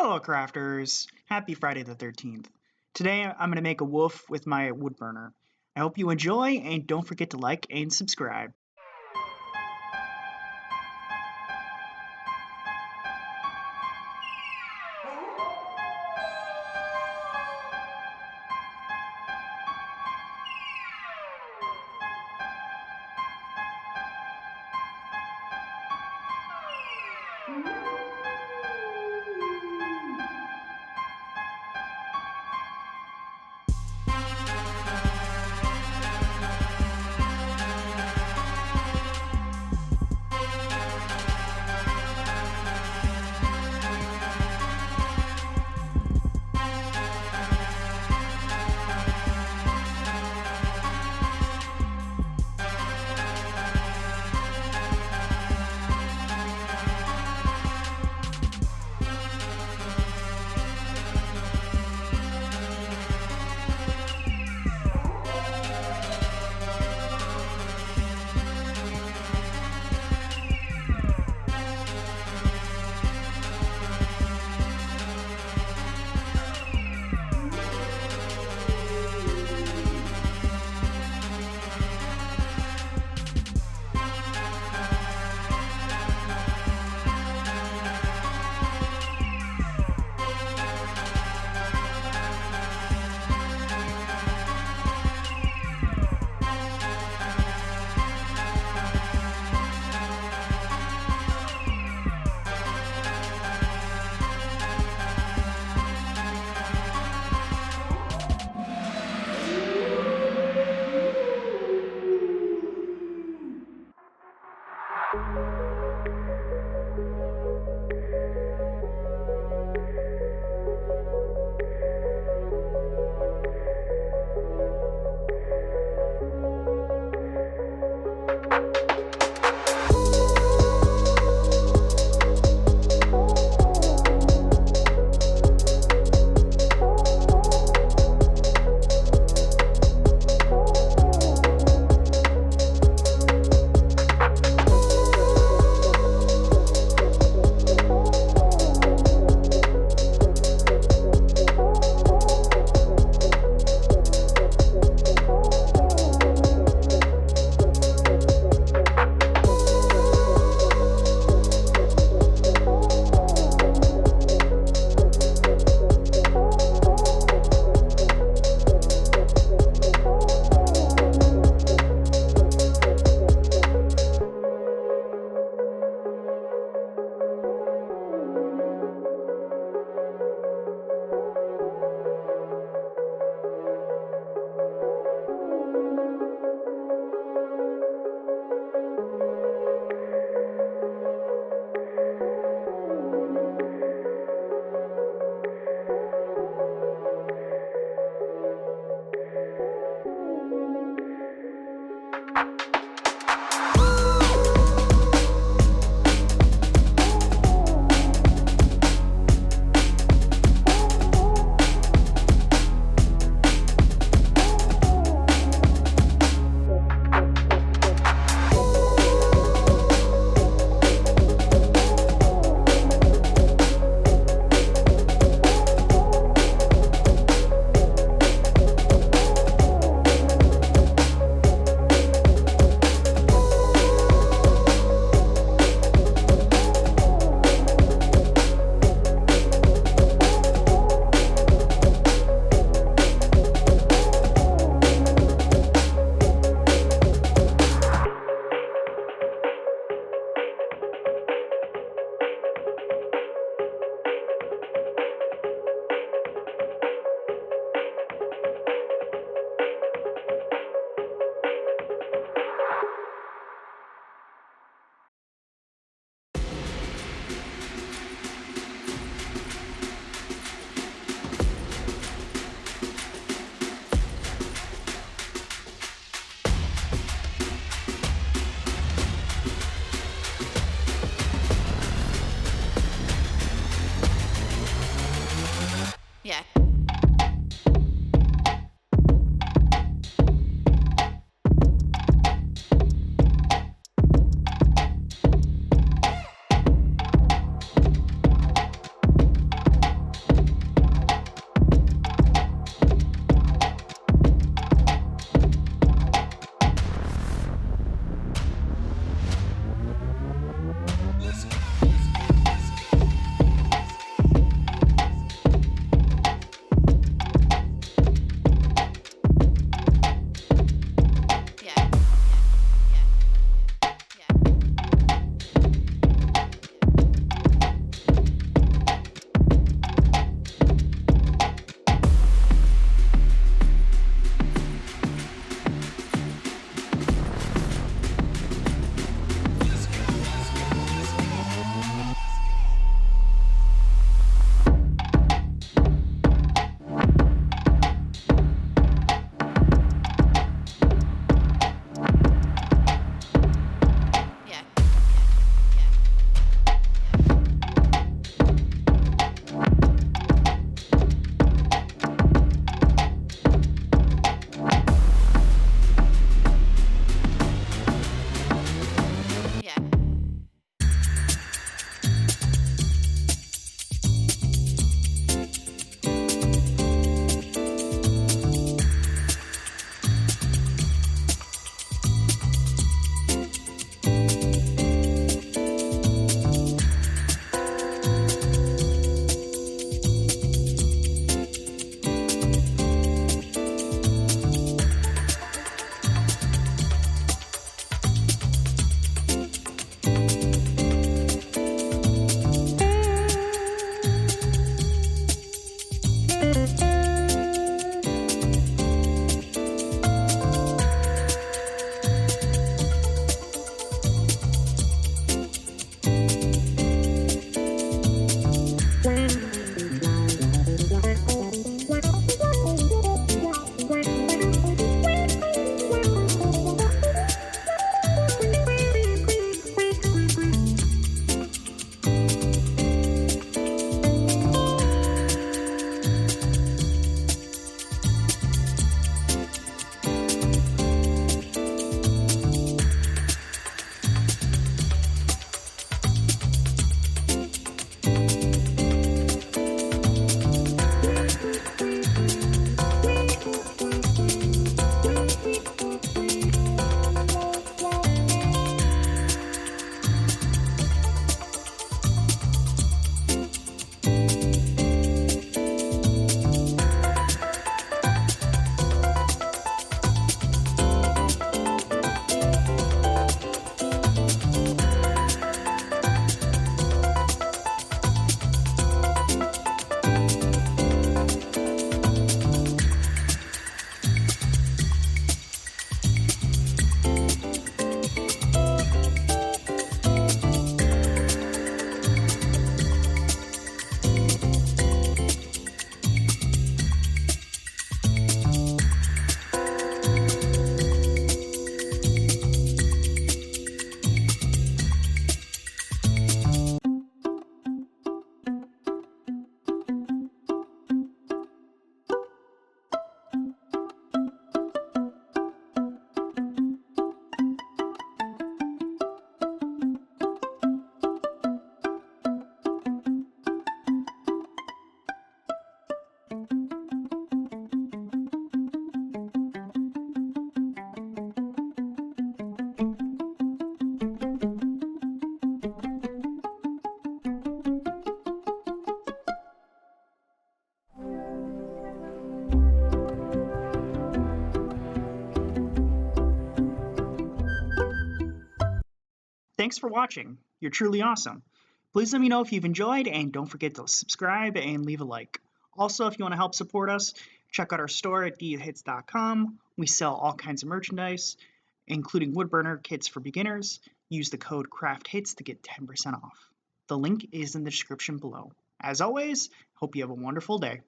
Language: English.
Hello, crafters! Happy Friday the 13th. Today I'm going to make a wolf with my wood burner. I hope you enjoy, and don't forget to like and subscribe. Yeah. thanks for watching. You're truly awesome. Please let me know if you've enjoyed, and don't forget to subscribe and leave a like. Also, if you want to help support us, check out our store at diahits.com. We sell all kinds of merchandise, including woodburner kits for beginners. Use the code CRAFTHITS to get 10% off. The link is in the description below. As always, hope you have a wonderful day.